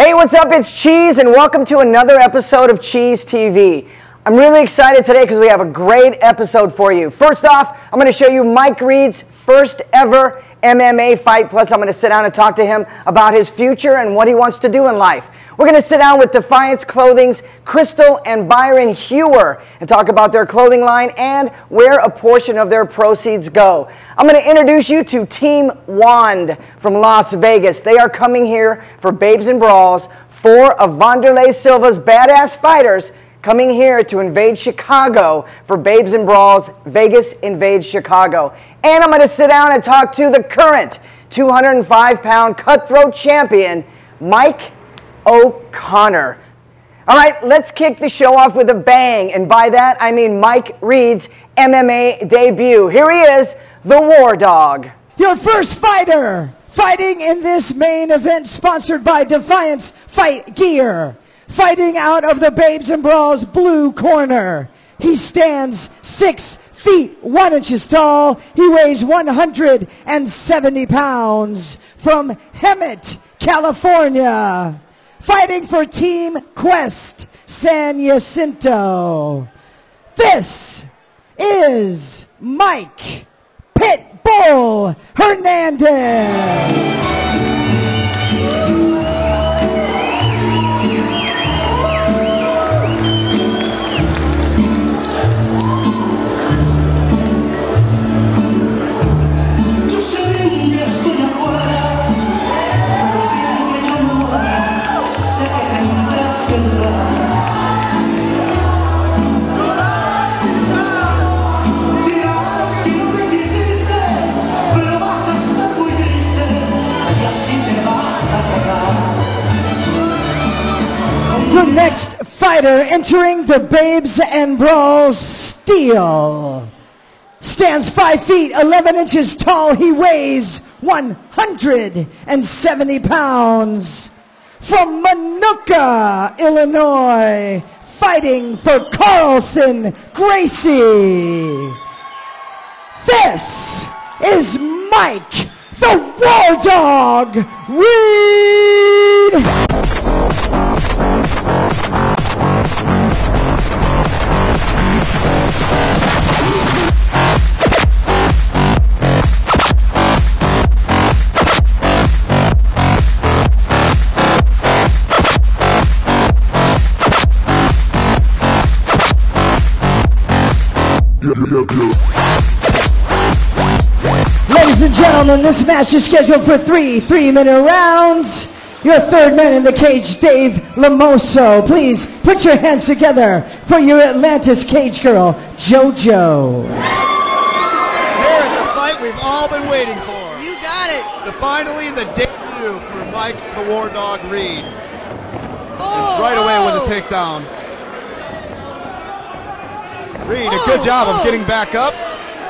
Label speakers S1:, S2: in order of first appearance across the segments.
S1: Hey, what's up? It's Cheez, and welcome to another episode of Cheez TV. I'm really excited today because we have a great episode for you. First off, I'm going to show you Mike Reed's first ever MMA fight, plus I'm going to sit down and talk to him about his future and what he wants to do in life. We're going to sit down with Defiance Clothing's Crystal and Byron Hewer and talk about their clothing line and where a portion of their proceeds go. I'm going to introduce you to Team Wand from Las Vegas. They are coming here for Babes and Brawls, 4 of Wanderlei Silva's badass fighters coming here to invade Chicago for Babes and Brawls, Vegas invades Chicago. And I'm going to sit down and talk to the current 205-pound cutthroat champion, Mike O'Connor. All right, let's kick the show off with a bang, and by that I mean Mike Reed's MMA debut. Here he is, the War Dog.
S2: Your first fighter fighting in this main event sponsored by Defiance Fight Gear. Fighting out of the Babes and Brawls blue corner. He stands 6 feet 1 inches tall. He weighs 170 pounds. From Hemet, California. Fighting for Team Quest San Jacinto. This is Mike Pitbull Hernandez. Your next fighter entering the Babes and Brawls steel. Stands 5 feet 11 inches tall. He weighs 170 pounds. From Minooka, Illinois, fighting for Carlson Gracie. This is Mike, the War Dog Reed. Ladies and gentlemen, this match is scheduled for 3 3-minute rounds. Your third man in the cage, Dave Lamoso. Please put your hands together for your Atlantis cage girl, JoJo.
S3: Here's the fight we've all been waiting for.
S4: You got it.
S3: Finally, the debut for Mike the War Dog Reed.
S4: Oh,
S3: Right away with a takedown. Reed, a good job of getting back up.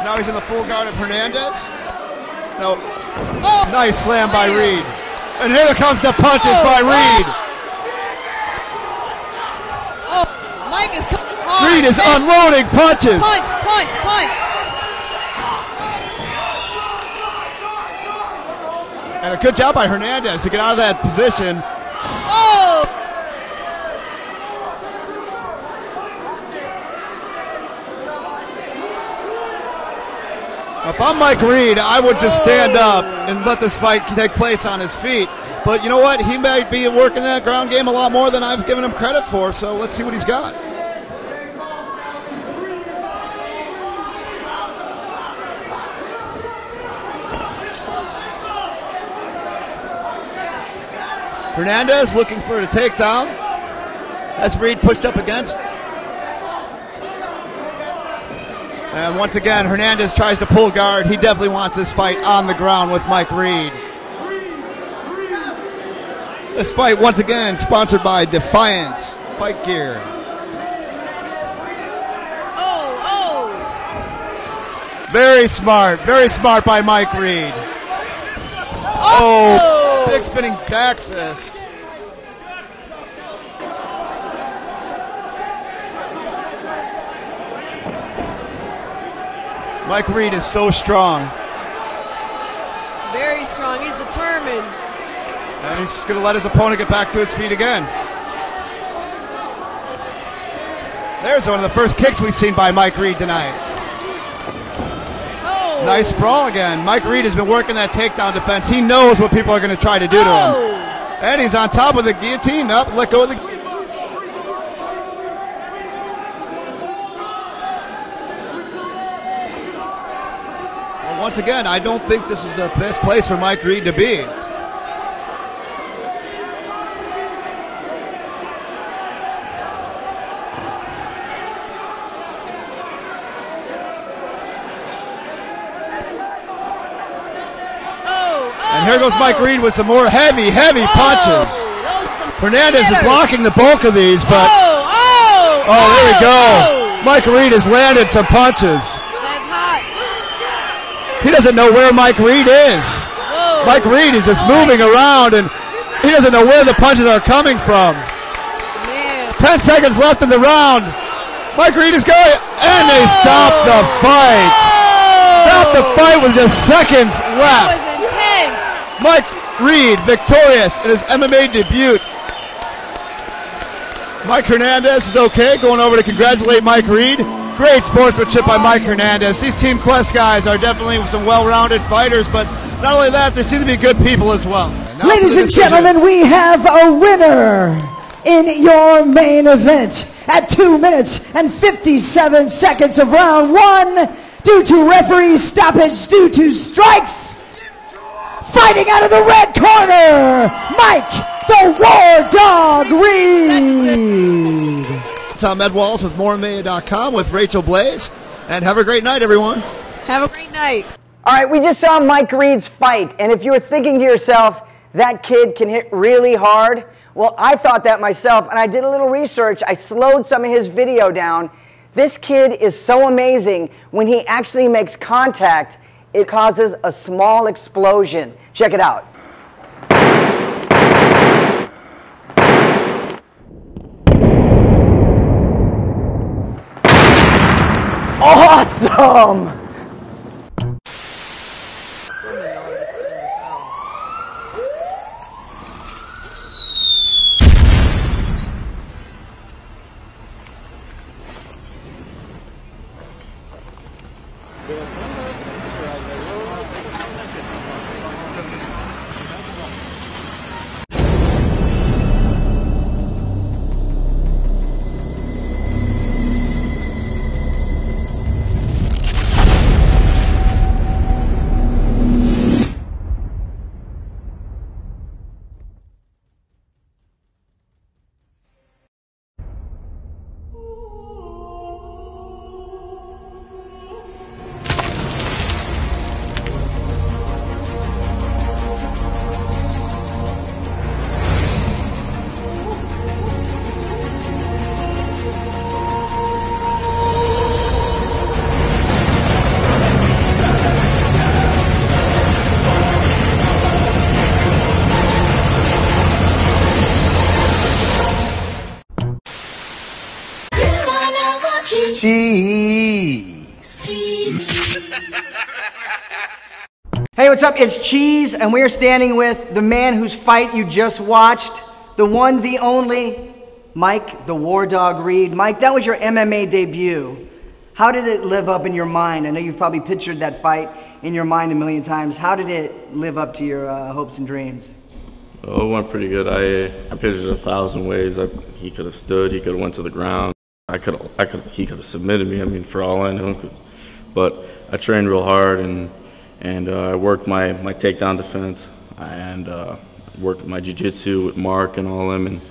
S3: Now he's in the full guard of Hernandez. No, nice slam by Reed. And here comes the punches by Reed.
S4: Mike is coming hard.
S3: Reed is unloading punches.
S4: Punch, punch, punch.
S3: And a good job by Hernandez to get out of that position.
S4: Oh!
S3: If I'm Mike Reed, I would just stand up and let this fight take place on his feet. But you know what? He might be working that ground game a lot more than I've given him credit for, so let's see what he's got. Hernandez looking for the takedown. That's Reed pushed up against. And once again, Hernandez tries to pull guard. He definitely wants this fight on the ground with Mike Reed. This fight, once again, sponsored by Defiance Fight Gear. Very smart by Mike Reed. Oh, big spinning back fist. Mike Reed is so strong.
S4: Very strong. He's determined.
S3: And he's going to let his opponent get back to his feet again. There's one of the first kicks we've seen by Mike Reed tonight.
S4: Oh.
S3: Nice sprawl again. Mike Reed has been working that takedown defense. He knows what people are going to try to do to him. And he's on top of the guillotine. Up, let go of the... Well, once again, I don't think this is the best place for Mike Reed to be. And here goes Mike Reed with some more heavy punches. Hernandez is blocking the bulk of these, but... Oh, there we go. Mike Reed has landed some punches.
S4: That's hot.
S3: He doesn't know where Mike Reed is.
S4: Whoa.
S3: Mike Reed is just moving around, and he doesn't know where the punches are coming from.
S4: Man.
S3: 10 seconds left in the round. Mike Reed is going, and they stopped the fight. Stopped the fight with just seconds left.
S4: That was intense.
S3: Mike Reed victorious in his MMA debut. Mike Hernandez is okay, going over to congratulate Mike Reed. Great sportsmanship by Mike Hernandez. These Team Quest guys are definitely some well-rounded fighters, but not only that, they seem to be good people as well.
S2: Ladies and gentlemen, we have a winner in your main event at 2 minutes and 57 seconds of round one due to referee stoppage due to strikes. Fighting out of the red corner, Mike the War Dog Reed.
S3: I'm Ed Wallace with MoreMania.com with Rachel Blaze. And have a great night, everyone.
S4: Have a great night.
S1: All right, we just saw Mike Reed's fight, and if you were thinking to yourself, that kid can hit really hard, well, I thought that myself, and I did a little research. I slowed some of his video down. This kid is so amazing. When he actually makes contact, it causes a small explosion. Check it out. Awesome!
S3: Cheez.
S1: Hey, what's up? It's Cheez, and we're standing with the man whose fight you just watched, the one, the only, Mike the War Dog Reed. Mike, that was your MMA debut. How did it live up in your mind? I know you've probably pictured that fight in your mind a million times. How did it live up to your hopes and dreams?
S5: Oh, it went pretty good. I pitched it 1,000 ways. He could have stood. He could have went to the ground. He could have submitted me. I mean, for all I know. But I trained real hard and I worked my takedown defense and worked my jiu-jitsu with Mark and all them, and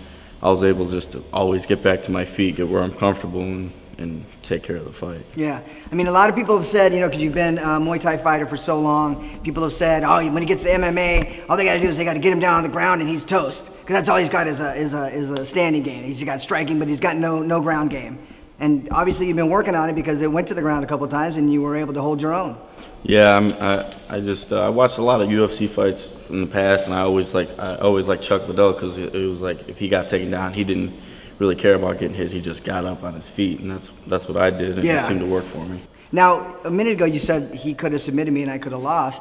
S5: I was able just to always get back to my feet, get where I'm comfortable, and take care of the fight.
S1: Yeah, I mean, a lot of people have said, you know, because you've been a Muay Thai fighter for so long, people have said, oh, when he gets to MMA, all they got to do is they got to get him down on the ground and he's toast, because that's all he's got is a standing game. He's got striking, but he's got no ground game. And obviously you've been working on it because it went to the ground a couple of times and you were able to hold your own.
S5: Yeah, I watched a lot of UFC fights in the past, and I always liked Chuck Liddell, because it was like if he got taken down, he didn't really care about getting hit. He just got up on his feet, and that's what I did, and it seemed to work for me.
S1: Now, a minute ago you said he could have submitted me and I could have lost.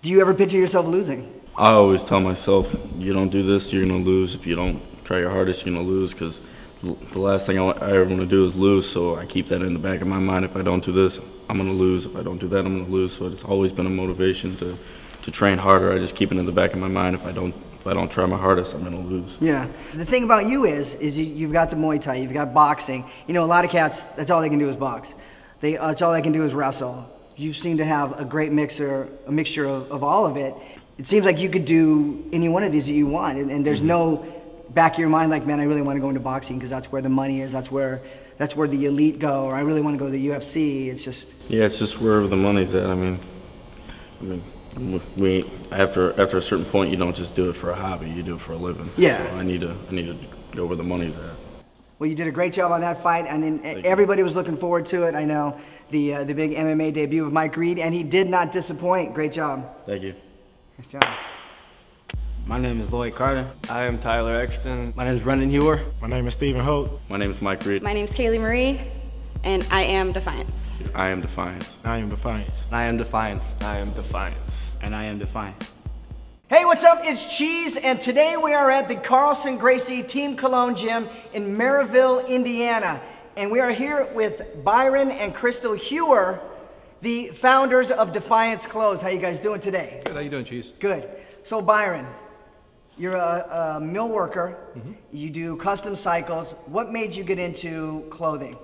S1: Do you ever picture yourself losing?
S5: I always tell myself, you don't do this, you're gonna lose. If you don't try your hardest, you're gonna lose. Because the last thing I ever want to do is lose. So I keep that in the back of my mind. If I don't do this, I'm gonna lose. If I don't do that, I'm gonna lose. So it's always been a motivation to train harder. I just keep it in the back of my mind. If I don't try my hardest, I'm gonna lose.
S1: Yeah. The thing about you is you've got the Muay Thai, you've got boxing. You know, a lot of cats, that's all they can do is box. That's all they can do is wrestle. You seem to have a great mixture of all of it. It seems like you could do any one of these that you want, and there's no back of your mind like, man, I really want to go into boxing because that's where the money is, that's where the elite go, or I really want to go to the UFC. It's just
S5: it's just wherever the money's at. I mean, we after a certain point, you don't just do it for a hobby, you do it for a living.
S1: Yeah.
S5: So I need to go where the money's at.
S1: Well, you did a great job on that fight, and then everybody was looking forward to it. I know the big MMA debut of Mike Reed, and he did not disappoint. Great job.
S5: Thank you.
S1: Nice job.
S6: My name is Lloyd Carter. I am Tyler Exton. My name is Brendan Hewer.
S7: My name is Stephen Holt.
S5: My name is Mike Reed.
S8: My name is Kaylee Marie, and I am Defiance.
S5: I am Defiance.
S7: I am Defiance.
S6: I am Defiance.
S9: I am Defiance.
S6: And I am Defiance.
S1: Hey, what's up? It's Cheese, and today we are at the Carlson Gracie Team Cologne Gym in Maryville, Indiana. And we are here with Byron and Crystal Hewer, the founders of Defiance Clothes. How you guys doing today?
S10: Good. How you doing, Cheese?
S1: Good. So, Byron, you're a mill worker. You do custom cycles. What made you get into clothing?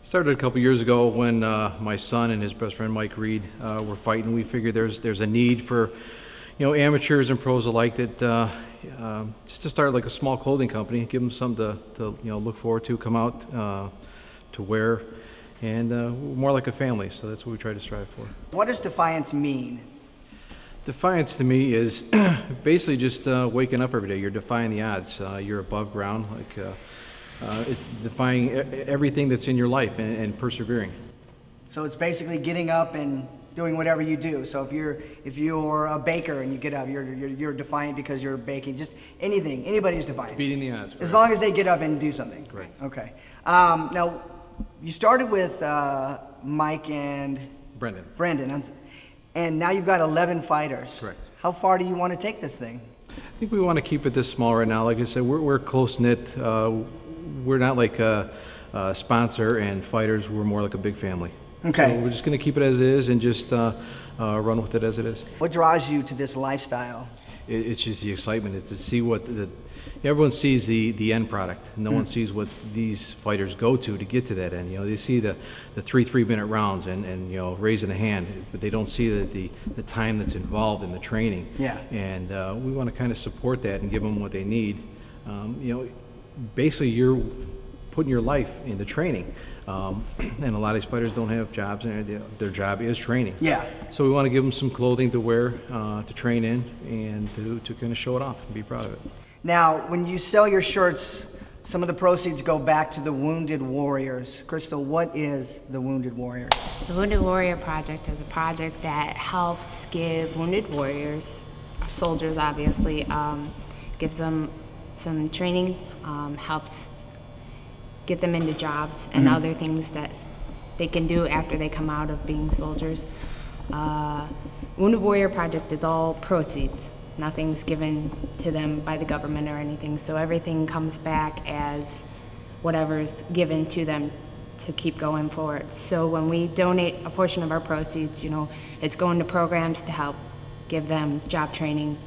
S10: Started a couple years ago when my son and his best friend Mike Reed were fighting. We figured there's a need for, amateurs and pros alike that just to start like a small clothing company, give them something to look forward to, come out to wear, and more like a family. So that's what we try to strive for. What
S1: does Defiance mean?
S10: Defiance to me is basically just waking up every day. You're defying the odds. You're above ground. It's defying everything that's in your life and persevering.
S1: So it's basically getting up and doing whatever you do. So if you're a baker and you get up, you're defiant because you're baking. Just anything, anybody's defiant.
S10: Beating the odds.
S1: As long as they get up and do something.
S10: Correct.
S1: Okay. Now, you started with Mike and Brendan, and now you've got 11 fighters.
S10: Correct.
S1: How far do you want to take this thing?
S10: I think we want to keep it this small right now. Like I said, we're close knit. We're not like a sponsor and fighters. We're more like a big family.
S1: Okay.
S10: So we're just going to keep it as it is and just run with it as it is.
S1: What draws you to this lifestyle?
S10: It's just the excitement. It's to see what everyone sees the end product. No one sees what these fighters go to get to that end. They see the 3-minute rounds and raising the hand, but they don't see the time that's involved in the training.
S1: Yeah.
S10: And we want to kind of support that and give them what they need. Basically you're putting your life into training. And a lot of these fighters don't have jobs, and their job is training.
S1: Yeah.
S10: So we want to give them some clothing to wear, to train in, and to kind of show it off and be proud of it.
S1: Now, when you sell your shirts, some of the proceeds go back to the Wounded Warriors. Crystal, what is the Wounded Warriors?
S11: The Wounded Warrior Project is a project that helps give wounded warriors, soldiers obviously, gives them some training, helps get them into jobs and other things that they can do after they come out of being soldiers. Wounded Warrior Project is all proceeds. Nothing's given to them by the government or anything, so everything comes back as whatever's given to them to keep going forward. So when we donate a portion of our proceeds, it's going to programs to help give them job training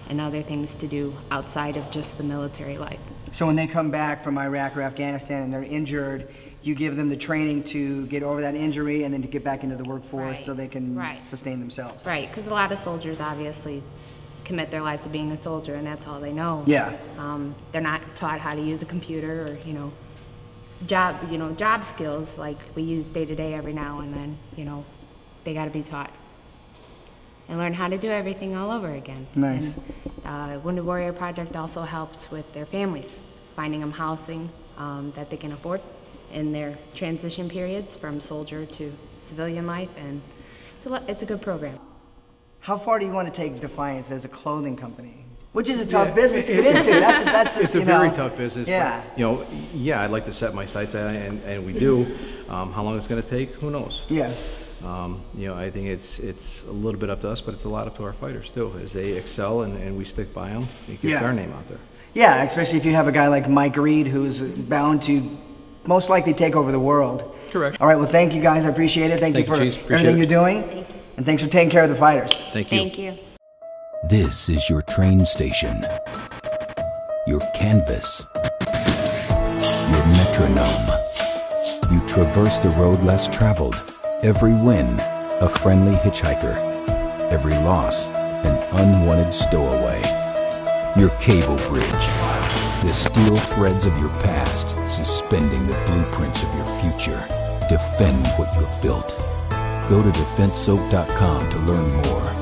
S11: and other things to do outside of just the military life.
S1: So when they come back from Iraq or Afghanistan and they're injured, you give them the training to get over that injury and then to get back into the workforce so they can sustain themselves.
S11: Right, because a lot of soldiers obviously commit their life to being a soldier and that's all they know.
S1: Yeah.
S11: They're not taught how to use a computer or, job skills like we use day to day every now and then, they got to be taught and learn how to do everything all over again.
S1: Nice.
S11: And Wounded Warrior Project also helps with their families, finding them housing that they can afford in their transition periods from soldier to civilian life, and it's a good program.
S1: How far do you want to take Defiance as a clothing company? Which is a tough business to get into.
S10: It's a very tough business.
S1: Yeah.
S10: But, I'd like to set my sights at it, and we do. How long it's going to take, who knows?
S1: Yeah.
S10: You know, I think it's a little bit up to us, but it's a lot up to our fighters too. As they excel and we stick by them, it gets our name out there.
S1: Yeah, especially if you have a guy like Mike Reed, who's bound to most likely take over the world.
S10: Correct.
S1: All right, well, thank you guys. I appreciate it. Thank you for everything you're doing. And thanks for taking care of the fighters.
S10: Thank you.
S11: Thank you.
S9: This is your train station, your canvas, your metronome. You traverse the road less traveled. Every win, a friendly hitchhiker. Every loss, an unwanted stowaway. Your cable bridge, the steel threads of your past, suspending the blueprints of your future. Defend what you have built. Go to defensesoap.com to learn more.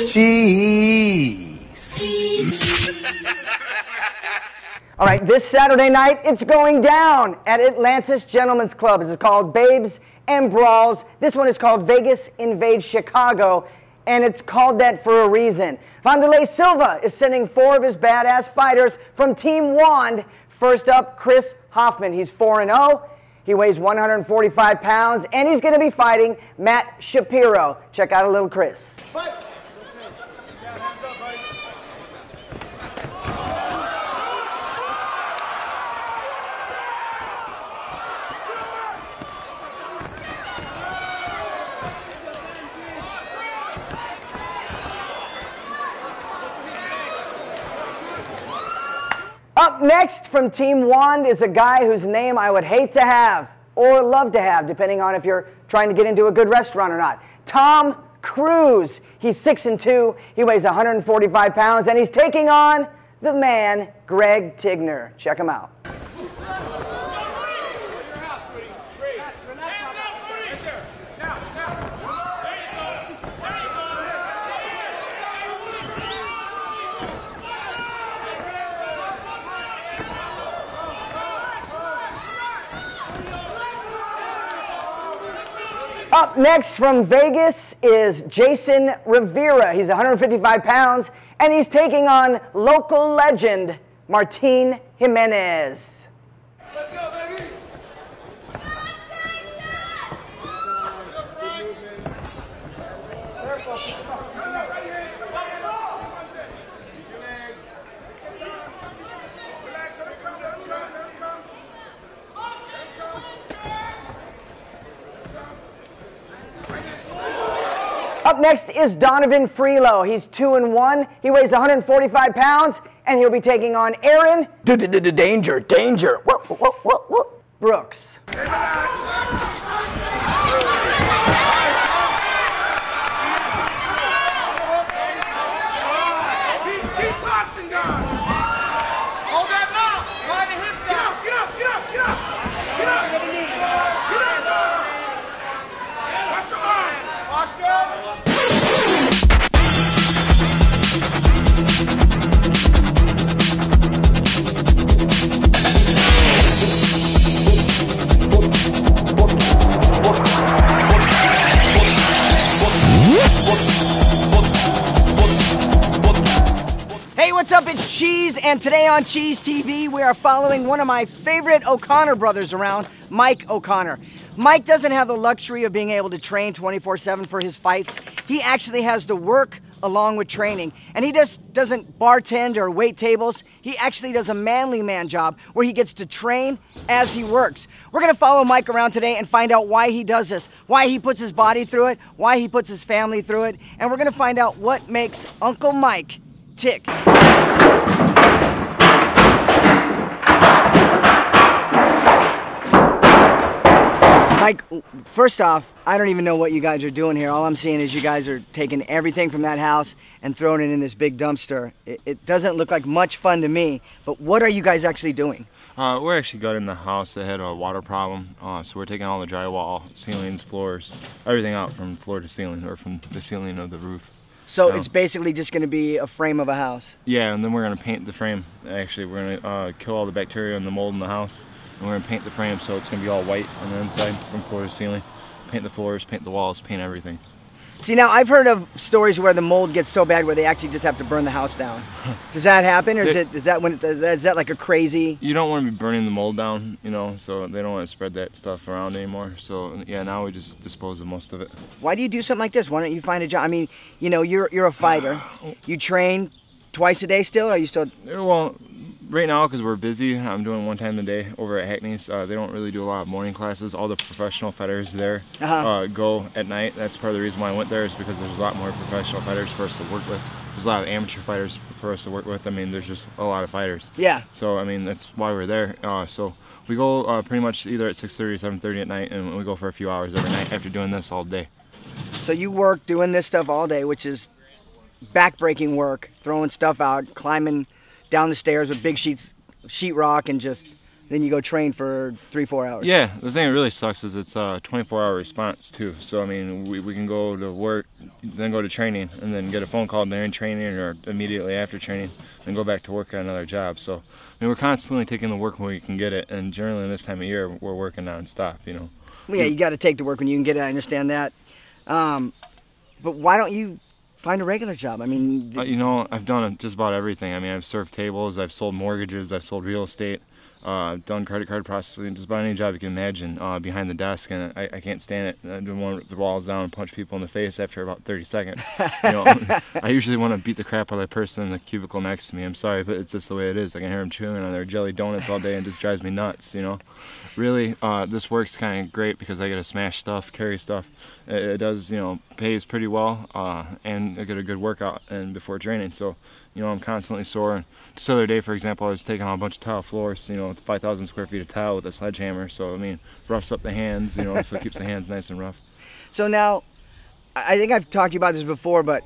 S2: Cheez.
S1: All right, this Saturday night, it's going down at Atlantis Gentlemen's Club. It's called Babes and Brawls. This one is called Vegas Invades Chicago, and it's called that for a reason. Vanderlei Silva is sending 4 of his badass fighters from Team Wand. First up, Chris Hoffman. He's 4-0. He weighs 145 pounds, and he's going to be fighting Matt Shapiro. Check out a little Chris. Up next from Team Wand is a guy whose name I would hate to have or love to have, depending on if you're trying to get into a good restaurant or not. Tom Cruise. He's 6'2". He weighs 145 pounds, and he's taking on the man, Greg Tigner. Check him out. Up next from Vegas is Jason Rivera. He's 155 pounds, and he's taking on local legend Martin Jimenez.
S3: Let's go, baby!
S1: Up next is Donovan Freelo. He's 2-1. He weighs 145 pounds, and he'll be taking on Aaron Danger Brooks. Hey, what's up? It's Cheez, and today on Cheez TV, we are following one of my favorite O'Connor brothers around, Mike O'Connor. Mike doesn't have the luxury of being able to train 24/7 for his fights. He actually has to work along with training, and he just doesn't bartend or wait tables. He actually does a manly man job where he gets to train as he works. We're going to follow Mike around today and find out why he does this, why he puts his body through it, why he puts his family through it, and we're going to find out what makes Uncle Mike tick. Mike, first off, I don't even know what you guys are doing here. All I'm seeing is you guys are taking everything from that house and throwing it in this big dumpster. It doesn't look like much fun to me, but what are you guys actually doing?
S12: We're actually gutting the house that had a water problem, so we're taking all the drywall, ceilings, floors, everything out from floor to ceiling, or from the ceiling of the roof.
S1: So it's basically just going to be a frame of a house?
S12: Yeah, and then we're going to paint the frame. Actually, we're going to kill all the bacteria and the mold in the house, and we're going to paint the frame so it's going to be all white on the inside from floor to ceiling. Paint the floors, paint the walls, paint everything.
S1: See, now I've heard of stories where the mold gets so bad where they actually just have to burn the house down. Does that happen, or is that like a crazy?
S12: You don't want to be burning the mold down, you know, so they don't want to spread that stuff around anymore. So yeah, now we just dispose of most of it.
S1: Why do you do something like this? Why don't you find a job? I mean, you know, you're a fighter. You train twice a day still, or are you still?
S12: Well, right now, because we're busy, I'm doing one time a day over at Hackney's. They don't really do a lot of morning classes. All the professional fighters there go at night. That's part of the reason why I went there, is because there's a lot more professional fighters for us to work with. There's a lot of amateur fighters for us to work with. I mean, there's just a lot of fighters.
S1: Yeah.
S12: So, I mean, that's why we're there. So we go pretty much either at 6:30 or 7:30 at night, and we go for a few hours every night after doing this all day.
S1: So you work doing this stuff all day, which is back-breaking work, throwing stuff out, climbing down the stairs with big sheetrock, and just then you go train for 3-4 hours.
S12: Yeah, the thing that really sucks is it's a 24-hour response too. So I mean, we can go to work, then go to training, and then get a phone call during training or immediately after training, and go back to work on another job. So I mean, we're constantly taking the work when we can get it, and generally this time of year we're working nonstop. You know.
S1: Well, yeah, you got to take the work when you can get it. I understand that. But why don't you find a regular job? I mean,
S12: you know, I've done just about everything. I mean, I've served tables, I've sold mortgages, I've sold real estate, I've done credit card processing, just about any job you can imagine behind the desk, and I can't stand it. I don't want to the walls down and punch people in the face after about 30 seconds. You know, I usually want to beat the crap out of that person in the cubicle next to me. I'm sorry, but it's just the way it is. I can hear them chewing on their jelly donuts all day, and it just drives me nuts, you know. Really, this works kind of great because I get to smash stuff, carry stuff. It does, you know, pays pretty well, and I get a good workout and before training. So, you know, I'm constantly sore. Just the other day, for example, I was taking on a bunch of tile floors, you know, 5,000 square feet of tile with a sledgehammer. So, I mean, roughs up the hands, you know, so it keeps the hands nice and rough.
S1: So now, I think I've talked to you about this before, but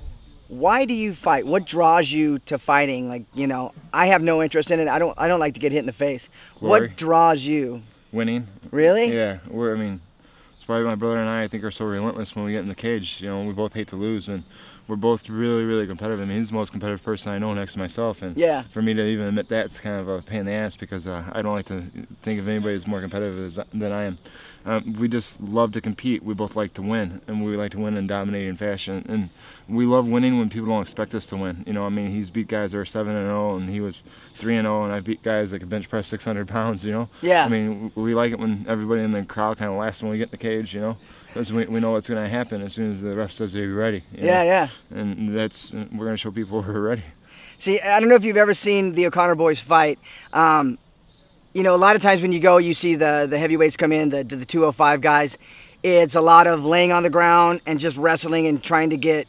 S1: why do you fight? What draws you to fighting? Like, you know, I have no interest in it. I don't like to get hit in the face.
S12: Glory.
S1: What draws you?
S12: Winning.
S1: Really?
S12: Yeah. I mean, it's why my brother and I think, are so relentless when we get in the cage. You know, we both hate to lose, and we're both really, really competitive. I mean, he's the most competitive person I know next to myself, and
S1: yeah,
S12: for me to even admit that's kind of a pain in the ass, because I don't like to think of anybody as more competitive than I am. We just love to compete. We both like to win, and we like to win in dominating fashion. And we love winning when people don't expect us to win. You know, I mean, he's beat guys that are 7-0, and he was 3-0, and I beat guys that could bench press 600 pounds. You know.
S1: Yeah.
S12: I mean, we like it when everybody in the crowd kind of laughs when we get in the cage. You know. Because we know what's going to happen as soon as the ref says you're ready. You know?
S1: Yeah.
S12: And we're going to show people we're ready.
S1: See, I don't know if you've ever seen the O'Connor boys fight. You know, a lot of times when you go, you see the heavyweights come in, the 205 guys. It's a lot of laying on the ground and just wrestling and trying to get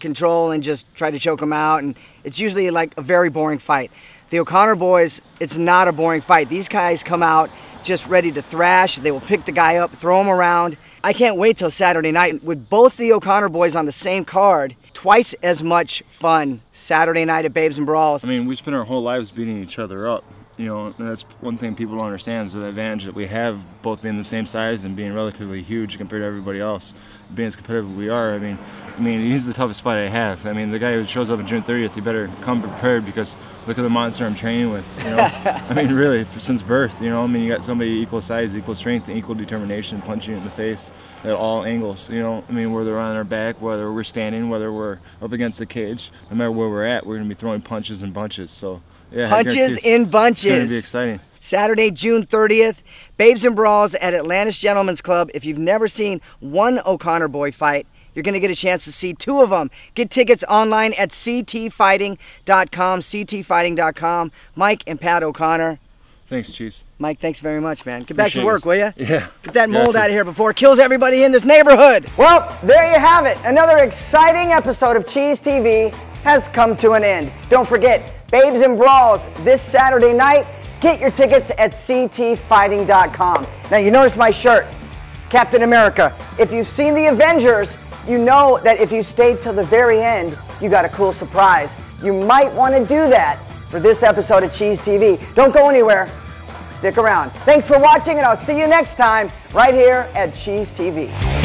S1: control and just try to choke them out. And it's usually like a very boring fight. The O'Connor boys, it's not a boring fight. These guys come out just ready to thrash. They will pick the guy up, throw him around. I can't wait till Saturday night. With both the O'Connor boys on the same card, twice as much fun Saturday night at Babes and Brawls.
S12: I mean, we spend our whole lives beating each other up. You know, and that's one thing people don't understand, is the advantage that we have, both being the same size and being relatively huge compared to everybody else. Being as competitive as we are, I mean, he's the toughest fight I have. I mean, the guy who shows up on June 30th, he better come prepared, because look at the monster I'm training with. You know, I mean, really, since birth. You know, I mean, you got somebody equal size, equal strength, and equal determination, punching you in the face at all angles. You know, I mean, whether we're on our back, whether we're standing, whether we're up against the cage, no matter where we're at, we're going to be throwing punches and bunches. So. Yeah,
S1: punches in bunches.
S12: It's going to be exciting.
S1: Saturday, June 30th, Babes and Brawls at Atlantis Gentlemen's Club. If you've never seen one O'Connor boy fight, you're going to get a chance to see two of them. Get tickets online at ctfighting.com, ctfighting.com. Mike and Pat O'Connor.
S12: Thanks, Cheez.
S1: Mike, thanks very much, man. Get back to work, will you?
S12: Yeah.
S1: Get that mold out of here before it kills everybody in this neighborhood. Well, there you have it. Another exciting episode of Cheez TV has come to an end. Don't forget, Babes and Brawls this Saturday night. Get your tickets at ctfighting.com. Now, you notice my shirt. Captain America. If you've seen the Avengers, you know that if you stayed till the very end, you got a cool surprise. You might want to do that for this episode of Cheez TV. Don't go anywhere. Stick around. Thanks for watching, and I'll see you next time right here at Cheez TV.